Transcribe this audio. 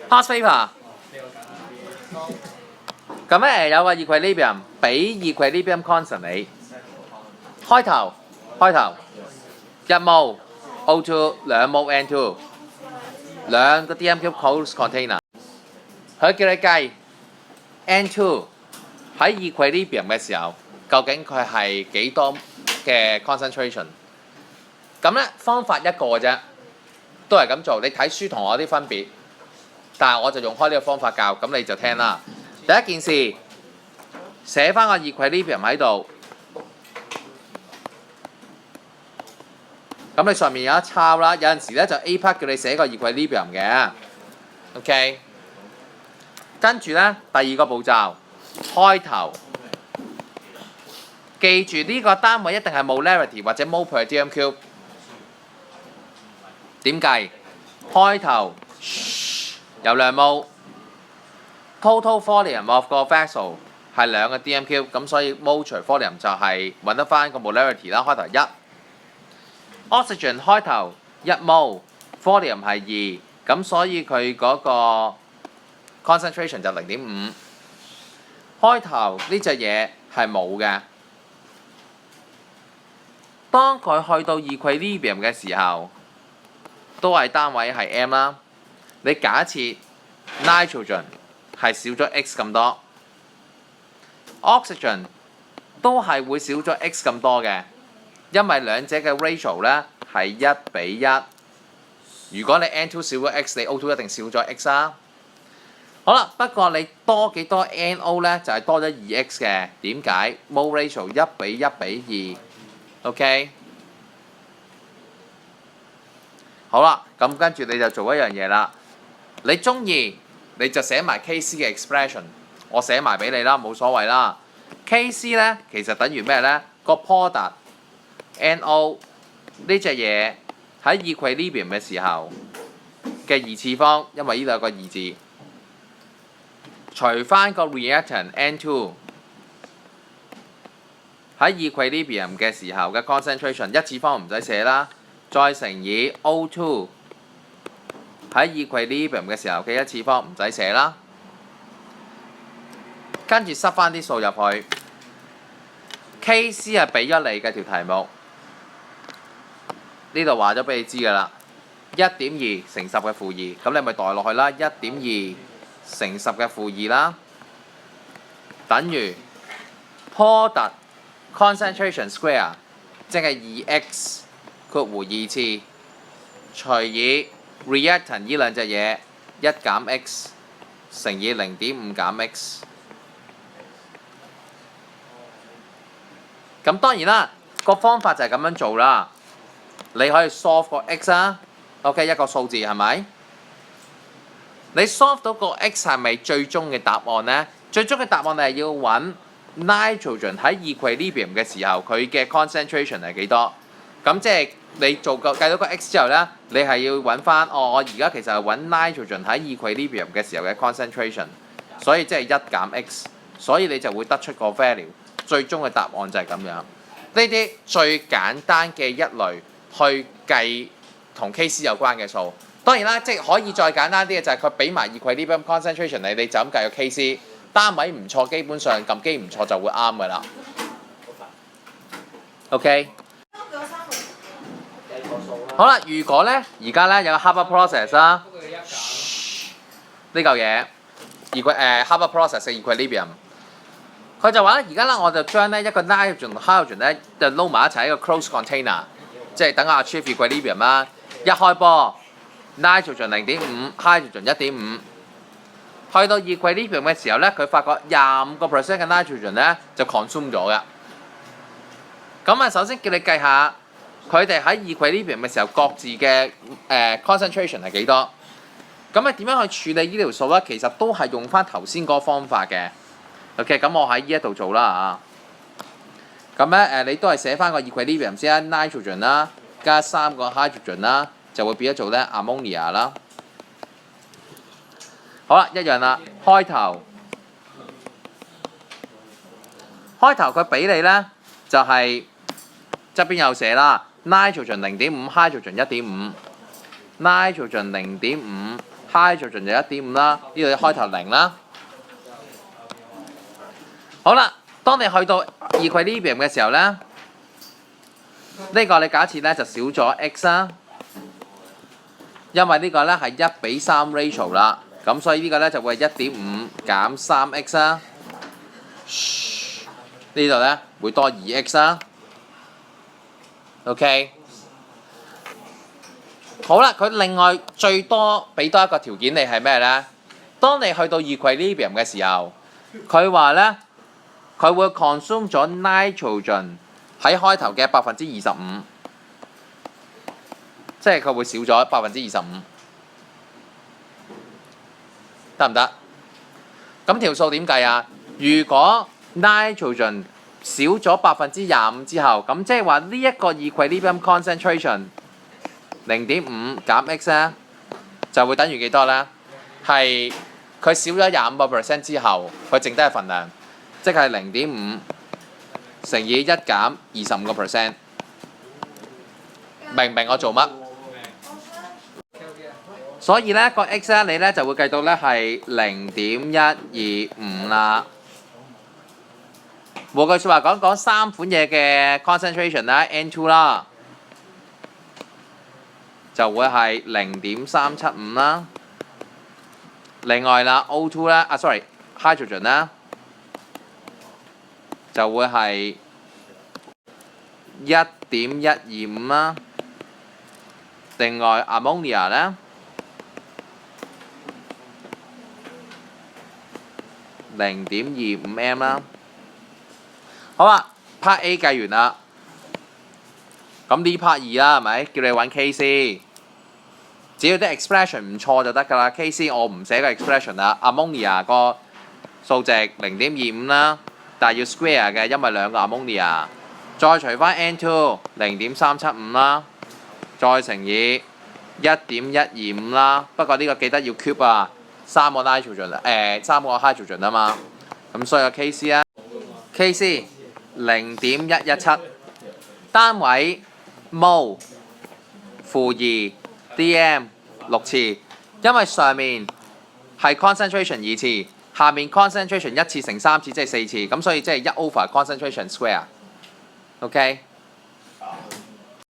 past paper。咁咧有個 equilibrium 俾 equilibrium constant 你，開頭1 mol O2 2 mol N2 兩個 DM cube closed container， 佢叫你計 N2 喺 equilibrium 嘅時候，究竟佢係幾多嘅 concentration？ 咁咧方法一個嘅啫，都係咁做。你睇書同我啲分別，但係我就用開呢個方法教，咁你就聽啦。第一件事，寫翻個 equilibrium 喺度，咁你上面有一抄啦。有陣時咧就 A part 叫你寫個 equilibrium 嘅 ，OK。跟住咧第二個步驟，開頭記住呢個單位一定係 molarity 或者 mol per DM cube。點計？開頭有2 mol。Total volume of 個 vessel 係2個 DM cube， 咁所以 mol 除 volume 就係揾得翻個 molarity 啦。開頭1 oxygen 開頭1 mol，volume 係2，咁所以佢嗰個 concentration 就0.5。開頭呢隻嘢係冇嘅，當佢去到 equilibrium 嘅時候，都係單位係 m 啦。你假設 nitrogen係少咗 x 咁多 ，oxygen 都係會少咗 x 咁多嘅，因為兩者嘅 ratio 咧係1比1。如果你 N2 少咗 x， 你 O2 一定少咗 x 啦。好啦，不過你多幾多 NO 咧，就係多咗2x 嘅。點解 ？mol ratio 1比1比2 ，OK。好啦，咁跟住你就做一樣嘢啦。你中意你就寫埋 Kc 嘅 expression， 我寫埋俾你啦，冇所謂啦。Kc 咧其實等於咩咧？個 product NO 呢隻嘢喺 equilibrium 嘅時候嘅2次方，因為呢度有個2字，除翻個 reactant N2 喺 equilibrium 嘅時候嘅 concentration 1次方唔使寫啦，再乘以 O2 喺 equilibrium 嘅時候嘅1次方唔使寫啦，跟住塞翻啲數入去。Kc 係俾咗你嘅條題目，呢度話咗俾你知㗎啦。1.2乘10嘅負2，咁你咪代落去啦。1.2乘10嘅負2啦，等於 product concentration square， 即係2x 括弧2次除以 reactant 呢兩隻嘢1減 x 乘以0.5減 x。咁當然啦，個方法就係咁樣做啦。你可以 solve 個 x 啊 ，OK 一個數字係咪？你 solve 到個 x 係咪最終嘅答案呢？最終嘅答案你係要揾 nitrogen 喺 equilibrium 嘅時候佢嘅 concentration 係幾多？咁即係你計到個 x 之後呢，你係要揾翻我而家其實係揾 nitrogen 喺 equilibrium 嘅時候嘅 concentration， 所以即係1減 x， 所以你就會得出個 value。最終嘅答案就係咁樣。呢啲最簡單嘅一類去計同 Kc 有關嘅數。當然啦，即係可以再簡單啲嘅就係佢俾埋 equilibrium concentration 你就咁計個 Kc， 單位唔錯，基本上撳機唔錯就會啱㗎啦。OK。好啦，如果咧而家咧有個 Haber process 啦，呢嚿嘢Haber process 嘅 equilibrium。佢就話咧，而家咧我就將咧一個 nitrogen 同 hydrogen 咧就撈埋一齊喺個 closed container， 即係等下 achieve equilibrium 啦。一開波 nitrogen 0.5 hydrogen 1.5， 去到 equilibrium 嘅時候咧，佢發覺25% 嘅 nitrogen 咧就 consume 咗嘅。咁啊，首先叫你計下佢哋喺 equilibrium 嘅時候各自嘅concentration 係幾多？咁啊點樣去處理呢條數咧？其實都係用翻頭先嗰個方法嘅。OK， 咁我喺呢一度做啦嚇。咁咧你都係寫翻個 equilibrium 先啦 ，nitrogen 啦，加3個 hydrogen 啦，就會變咗做咧 ammonia 啦。好啦，一樣啦，開頭佢俾你咧就係側邊有寫啦 ，nitrogen 0.5 hydrogen 1.5，nitrogen 0.5 hydrogen 就1.5啦，呢度一開頭0啦。好啦，當你去到 equilibrium 嘅時候咧，呢個你假設咧就少咗 x 啦，因為呢個咧係1:3 ratio 啦，咁所以呢個咧就會係1.5減3x 啦。呢度咧會多2x 啦。OK。好啦，佢另外最多俾多一個條件你係咩咧？當你去到 equilibrium 嘅時候，佢話咧佢會 consume 咗 nitrogen 喺開頭嘅25%，即係佢會少咗25%，得唔得？咁條數點計啊？如果 nitrogen 少咗25%之後，咁即係話呢一個 equilibrium concentration 0.5減 x 咧，就會等於幾多咧？係佢少咗25% 之後，佢剩低嘅份量，即係0.5乘以1減25%。明唔明我做乜？所以咧個 x 咧，你咧就會計到咧係0.125啦。換句説話講3款嘢嘅 concentration 啦 ，N2 啦。就會係0.375啦。另外啦 ，O2 啦，hydrogen 啦，就會係1.125啦。另外 ammonia 咧0.25m 啦。好啦 ，part A 計完啦。咁呢 part 2啦，係咪？叫你揾 KC， 只要啲 expression 唔錯就得㗎啦。KC 我唔寫個 expression 啦。ammonia 個數值0.25啦，但係要 square 嘅，因為兩個 ammonia。再除翻 N2 0.375啦，再乘以1.125啦。不過呢個記得要 cube 啊，3個 nitrogen 3個 hydrogen 啊嘛。咁所以個 KC 啊 ，KC 0.117，單位。mol -2 dm 6次，因為上面係 concentration 2次，下面 concentration 1次乘3次，即係4次，咁所以即係1 over concentration square。OK。